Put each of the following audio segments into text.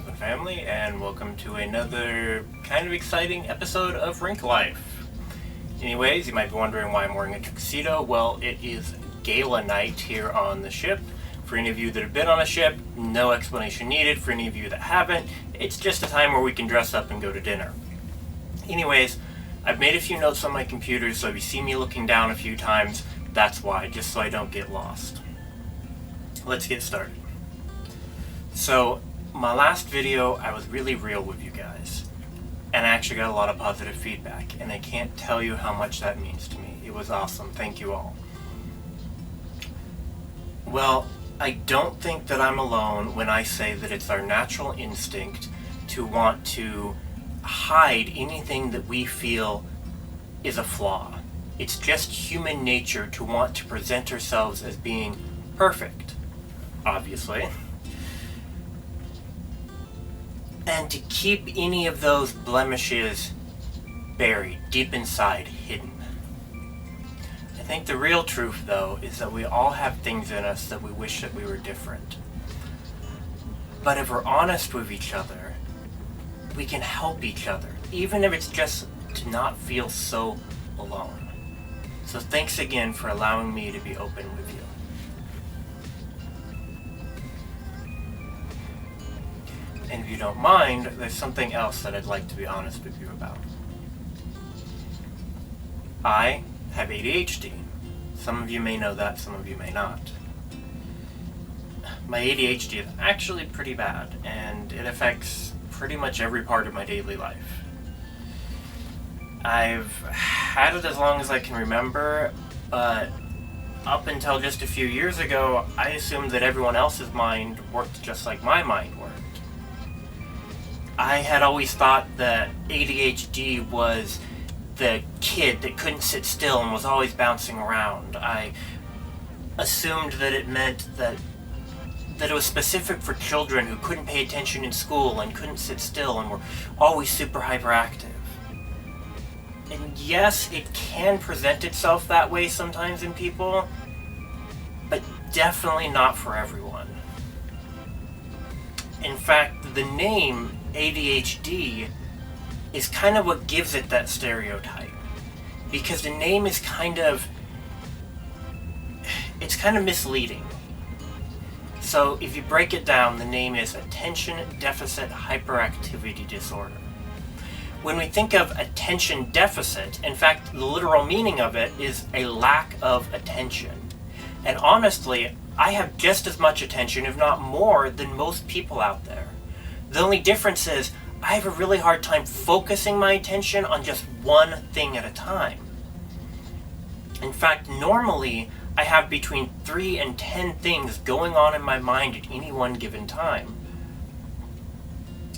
friends and family, and welcome to another kind of exciting episode of Rink Life. Anyways, you might be wondering why I'm wearing a tuxedo. Well, it is gala night here on the ship. For any of you that have been on a ship, no explanation needed. For any of you that haven't, it's just a time where we can dress up and go to dinner. Anyways, I've made a few notes on my computer, so if you see me looking down a few times, that's why, just so I don't get lost. Let's get started. So, my last video, I was really real with you guys, and I actually got a lot of positive feedback, and I can't tell you how much that means to me. It was awesome. Thank you all. Well, I don't think that I'm alone when I say that it's our natural instinct to want to hide anything that we feel is a flaw. It's just human nature to want to present ourselves as being perfect, obviously. And to keep any of those blemishes buried, deep inside, hidden. I think the real truth, though, is that we all have things in us that we wish that we were different. But if we're honest with each other, we can help each other, even if it's just to not feel so alone. So thanks again for allowing me to be open with you. And if you don't mind, there's something else that I'd like to be honest with you about. I have ADHD. Some of you may know that, some of you may not. My ADHD is actually pretty bad, and it affects pretty much every part of my daily life. I've had it as long as I can remember, but up until just a few years ago, I assumed that everyone else's mind worked just like my mind worked. I had always thought that ADHD was the kid that couldn't sit still and was always bouncing around. I assumed that it meant that it was specific for children who couldn't pay attention in school and couldn't sit still and were always super hyperactive. And yes, it can present itself that way sometimes in people, but definitely not for everyone. In fact, the name ADHD is kind of what gives it that stereotype, because the name is kind of misleading. So if you break it down, the name is Attention Deficit Hyperactivity Disorder. When we think of attention deficit, in fact, the literal meaning of it is a lack of attention. And honestly, I have just as much attention, if not more, than most people out there. The only difference is I have a really hard time focusing my attention on just one thing at a time. In fact, normally I have between 3 and 10 things going on in my mind at any one given time.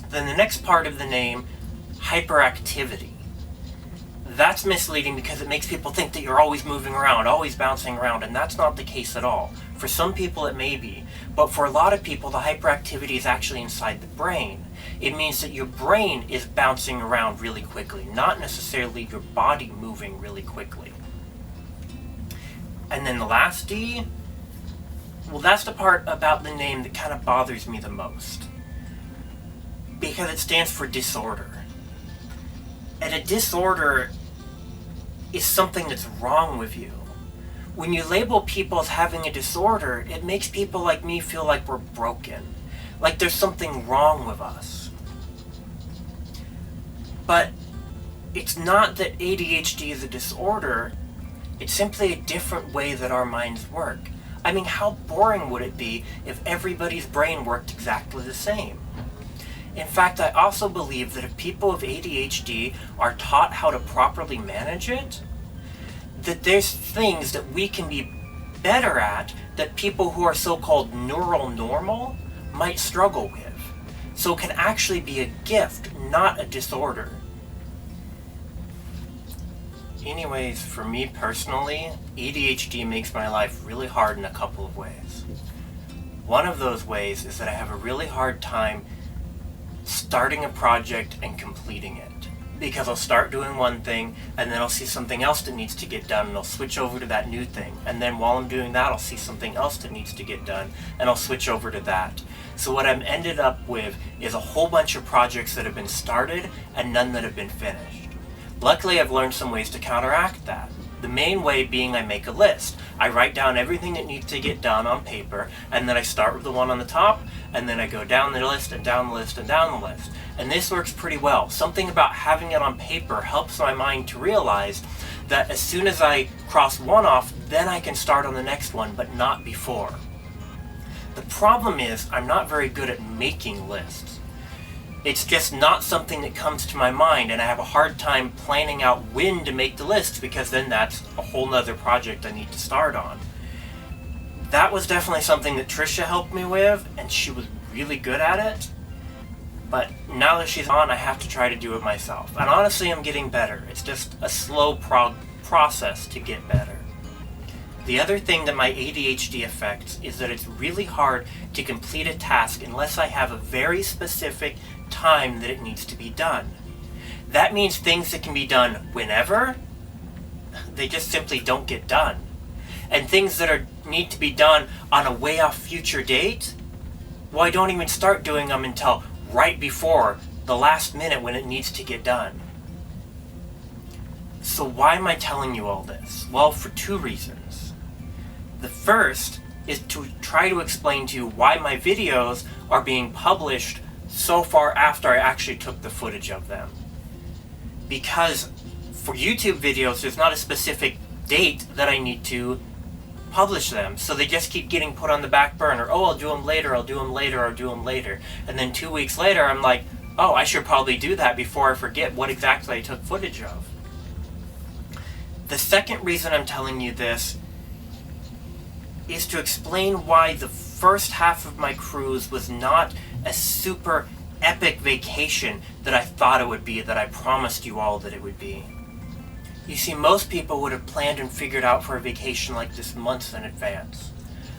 Then the next part of the name, hyperactivity. That's misleading because it makes people think that you're always moving around, always bouncing around, and that's not the case at all. For some people it may be, but for a lot of people the hyperactivity is actually inside the brain. It means that your brain is bouncing around really quickly, not necessarily your body moving really quickly. And then the last D, well, that's the part about the name that kind of bothers me the most, because it stands for disorder. And a disorder is something that's wrong with you. When you label people as having a disorder, it makes people like me feel like we're broken, like there's something wrong with us. But it's not that ADHD is a disorder, it's simply a different way that our minds work. I mean, how boring would it be if everybody's brain worked exactly the same? In fact, I also believe that if people with ADHD are taught how to properly manage it, that there's things that we can be better at that people who are so-called neural normal might struggle with. So it can actually be a gift, not a disorder. Anyways, for me personally, ADHD makes my life really hard in a couple of ways. One of those ways is that I have a really hard time starting a project and completing it. because I'll start doing one thing and then I'll see something else that needs to get done and I'll switch over to that new thing. And then while I'm doing that, I'll see something else that needs to get done and I'll switch over to that. So what I'm ended up with is a whole bunch of projects that have been started and none that have been finished. Luckily, I've learned some ways to counteract that. The main way being I make a list. I write down everything that needs to get done on paper, and then I start with the one on the top, and then I go down the list and down the list and down the list. And this works pretty well. Something about having it on paper helps my mind to realize that as soon as I cross one off, then I can start on the next one, but not before. The problem is I'm not very good at making lists. It's just not something that comes to my mind, and I have a hard time planning out when to make the list, because then that's a whole nother project I need to start on. That was definitely something that Trisha helped me with, and she was really good at it. But now that she's on, I have to try to do it myself. And honestly, I'm getting better. It's just a slow process to get better. The other thing that my ADHD affects is that it's really hard to complete a task unless I have a very specific time that it needs to be done. That means things that can be done whenever, they just simply don't get done. And things that need to be done on a way off future date, well, I don't even start doing them until right before the last minute when it needs to get done. So why am I telling you all this? Well, for two reasons. The first is to try to explain to you why my videos are being published so far after I actually took the footage of them. Because for YouTube videos, there's not a specific date that I need to publish them, so they just keep getting put on the back burner. Oh, I'll do them later, I'll do them later, I'll do them later. And then 2 weeks later, I'm like, oh, I should probably do that before I forget what exactly I took footage of. The second reason I'm telling you this is to explain why the first half of my cruise was not a super epic vacation that I thought it would be, that I promised you all that it would be. You see, most people would have planned and figured out for a vacation like this months in advance.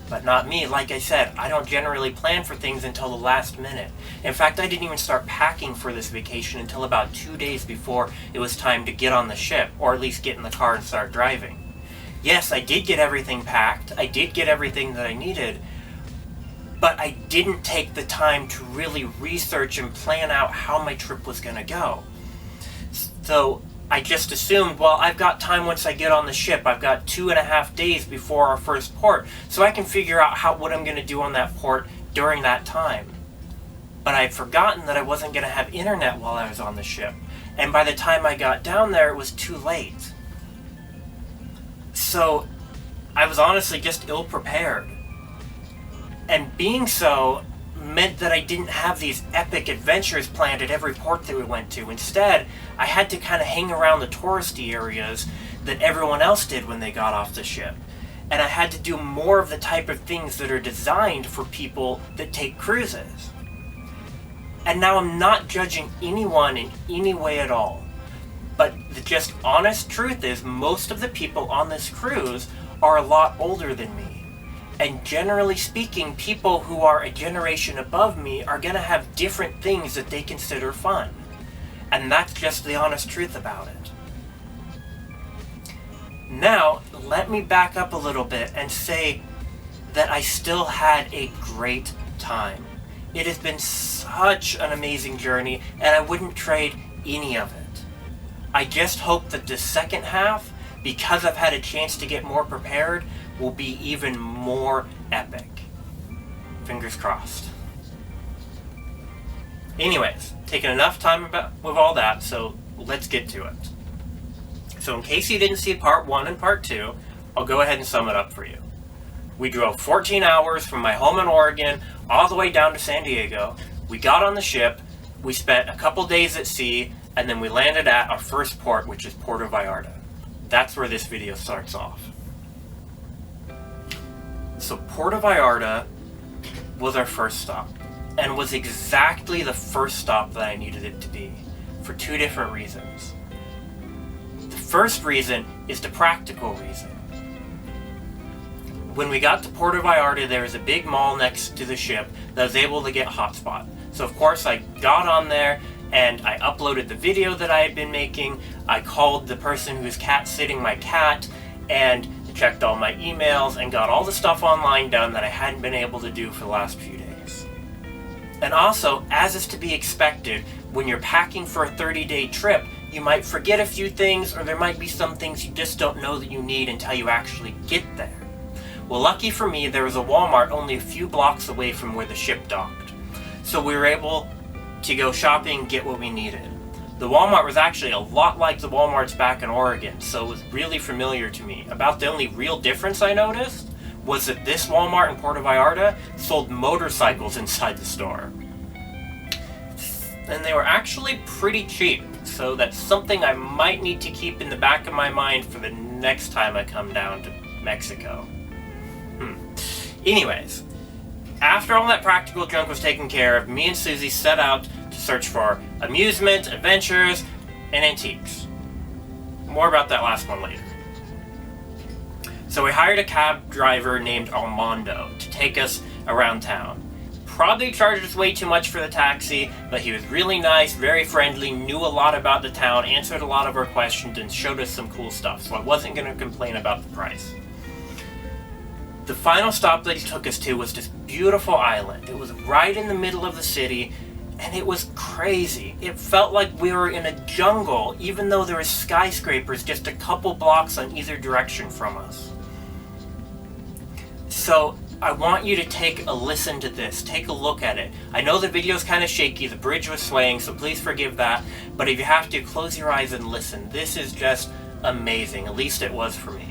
But not me. Like I said, I don't generally plan for things until the last minute. In fact, I didn't even start packing for this vacation until about 2 days before it was time to get on the ship, or at least get in the car and start driving. Yes, I did get everything packed. I did get everything that I needed. But I didn't take the time to really research and plan out how my trip was going to go. So I just assumed, well, I've got time once I get on the ship. I've got 2.5 days before our first port, so I can figure out what I'm going to do on that port during that time. But I'd forgotten that I wasn't going to have internet while I was on the ship. And by the time I got down there, it was too late. So I was honestly just ill-prepared. And being so meant that I didn't have these epic adventures planned at every port that we went to. Instead, I had to kind of hang around the touristy areas that everyone else did when they got off the ship. And I had to do more of the type of things that are designed for people that take cruises. And now I'm not judging anyone in any way at all. But the just honest truth is, most of the people on this cruise are a lot older than me. And generally speaking, people who are a generation above me are going to have different things that they consider fun. And that's just the honest truth about it. Now, let me back up a little bit and say that I still had a great time. It has been such an amazing journey, and I wouldn't trade any of it. I just hope that the second half, because I've had a chance to get more prepared, will be even more epic. Fingers crossed. Anyways, taking enough time with all that, so let's get to it. So in case you didn't see part 1 and part 2, I'll go ahead and sum it up for you. We drove 14 hours from my home in Oregon all the way down to San Diego. We got on the ship, we spent a couple days at sea, and then we landed at our first port, which is Puerto Vallarta. That's where this video starts off. So Puerto Vallarta was our first stop, and was exactly the first stop that I needed it to be, for 2 different reasons. The first reason is the practical reason. When we got to Puerto Vallarta, there was a big mall next to the ship that was able to get a hotspot. So of course I got on there, and I uploaded the video that I had been making. I called the person who's cat sitting my cat and checked all my emails and got all the stuff online done that I hadn't been able to do for the last few days. And also, as is to be expected, when you're packing for a 30-day trip, you might forget a few things, or there might be some things you just don't know that you need until you actually get there. Well, lucky for me, there was a Walmart only a few blocks away from where the ship docked. So we were able to go shopping and get what we needed. The Walmart was actually a lot like the Walmarts back in Oregon, so it was really familiar to me. About the only real difference I noticed was that this Walmart in Puerto Vallarta sold motorcycles inside the store. And they were actually pretty cheap, so that's something I might need to keep in the back of my mind for the next time I come down to Mexico. Anyways, after all that practical junk was taken care of, me and Susie set out to search for amusement, adventures, and antiques. More about that last one later. So we hired a cab driver named Armando to take us around town. Probably charged us way too much for the taxi, but he was really nice, very friendly, knew a lot about the town, answered a lot of our questions, and showed us some cool stuff, so I wasn't going to complain about the price. The final stop that he took us to was this beautiful island. It was right in the middle of the city, and it was crazy. It felt like we were in a jungle, even though there were skyscrapers just a couple blocks on either direction from us. So I want you to take a listen to this. Take a look at it. I know the video's kind of shaky, the bridge was swaying, so please forgive that. But if you have to, close your eyes and listen. This is just amazing. At least it was for me.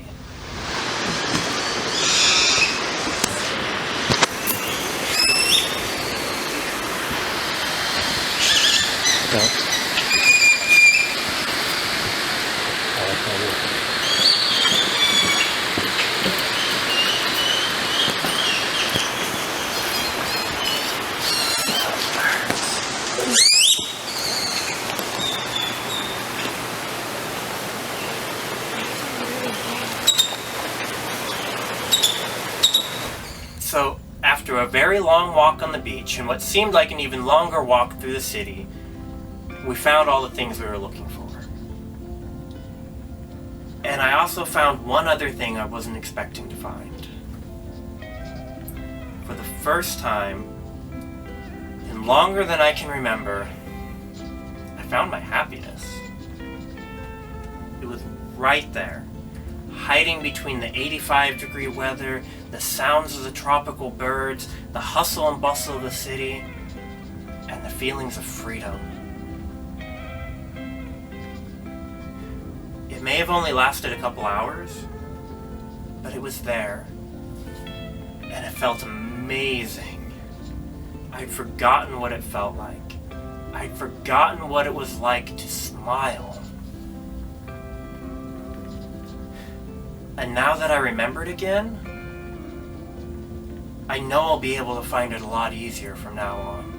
So, after a very long walk on the beach, and what seemed like an even longer walk through the city, we found all the things we were looking for. And I also found one other thing I wasn't expecting to find. For the first time, and longer than I can remember, I found my happiness. It was right there, hiding between the 85-degree weather, the sounds of the tropical birds, the hustle and bustle of the city, and the feelings of freedom. It may have only lasted a couple hours, but it was there, and it felt amazing. I'd forgotten what it felt like. I'd forgotten what it was like to smile. And now that I remember it again, I know I'll be able to find it a lot easier from now on.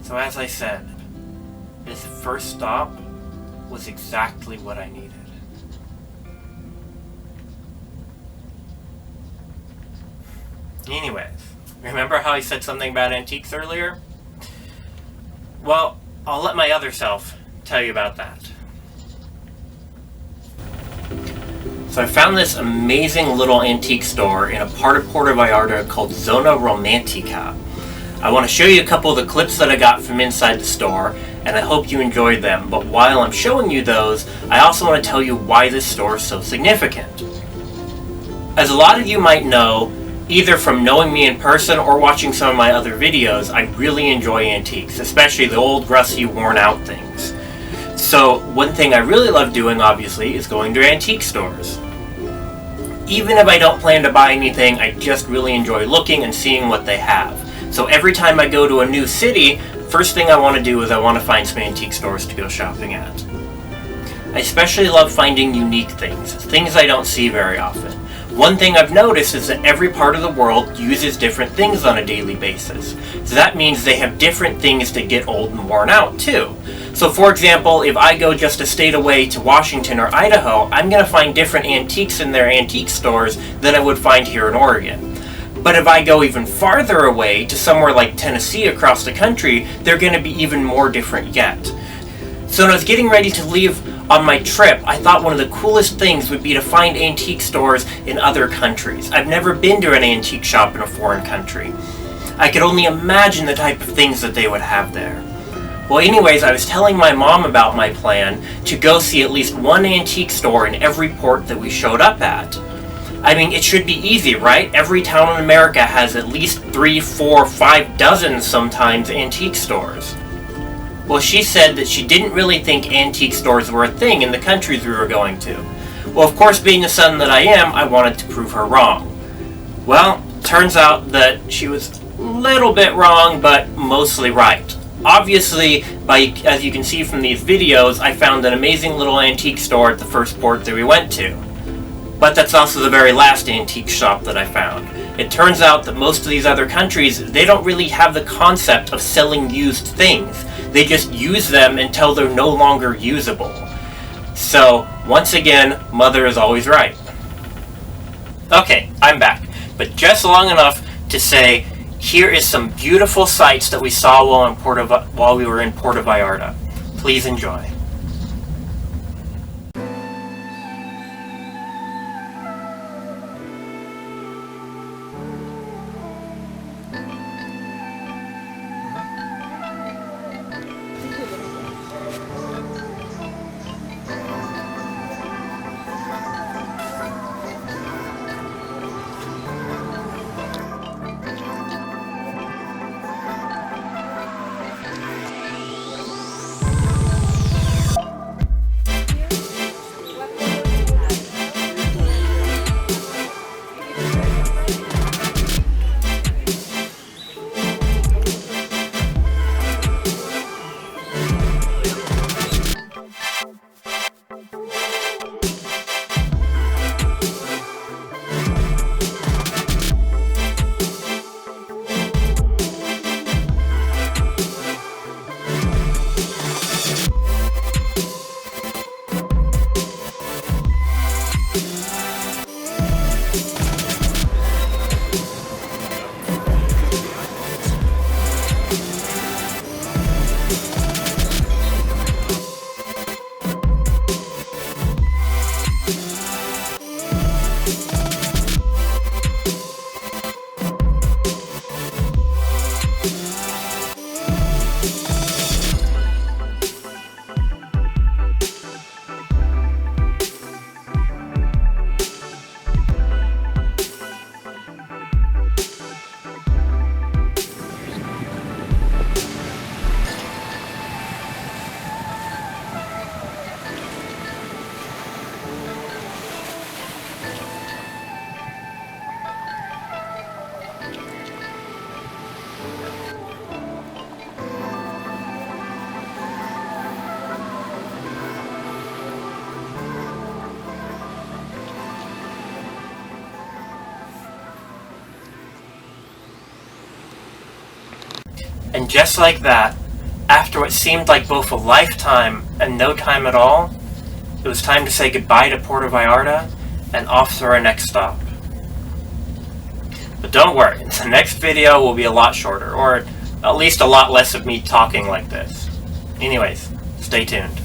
So as I said, this first stop was exactly what I needed. Anyways, remember how I said something about antiques earlier? Well, I'll let my other self tell you about that. So I found this amazing little antique store in a part of Puerto Vallarta called Zona Romantica. I want to show you a couple of the clips that I got from inside the store, and I hope you enjoyed them. But while I'm showing you those, I also want to tell you why this store is so significant. As a lot of you might know, either from knowing me in person or watching some of my other videos, I really enjoy antiques, especially the old, rusty, worn-out things. So one thing I really love doing, obviously, is going to antique stores. Even if I don't plan to buy anything, I just really enjoy looking and seeing what they have. So every time I go to a new city, first thing I want to do is I want to find some antique stores to go shopping at. I especially love finding unique things I don't see very often. One thing I've noticed is that every part of the world uses different things on a daily basis. So that means they have different things that get old and worn out too. So for example, if I go just a state away to Washington or Idaho, I'm going to find different antiques in their antique stores than I would find here in Oregon. But if I go even farther away to somewhere like Tennessee across the country, they're going to be even more different yet. So when I was getting ready to leave on my trip, I thought one of the coolest things would be to find antique stores in other countries. I've never been to an antique shop in a foreign country. I could only imagine the type of things that they would have there. Well, anyways, I was telling my mom about my plan to go see at least one antique store in every port that we showed up at. I mean, it should be easy, right? Every town in America has at least 3, 4, 5 dozen sometimes antique stores. Well, she said that she didn't really think antique stores were a thing in the countries we were going to. Well, of course, being the son that I am, I wanted to prove her wrong. Well, turns out that she was a little bit wrong, but mostly right. Obviously, as you can see from these videos, I found an amazing little antique store at the first port that we went to. But that's also the very last antique shop that I found. It turns out that most of these other countries, they don't really have the concept of selling used things. They just use them until they're no longer usable. So, once again, Mother is always right. Okay, I'm back. But just long enough to say, here is some beautiful sights that we saw while we were in Puerto Vallarta. Please enjoy. And just like that, after what seemed like both a lifetime and no time at all, it was time to say goodbye to Puerto Vallarta and off to our next stop. But don't worry, the next video will be a lot shorter, or at least a lot less of me talking like this. Anyways, stay tuned.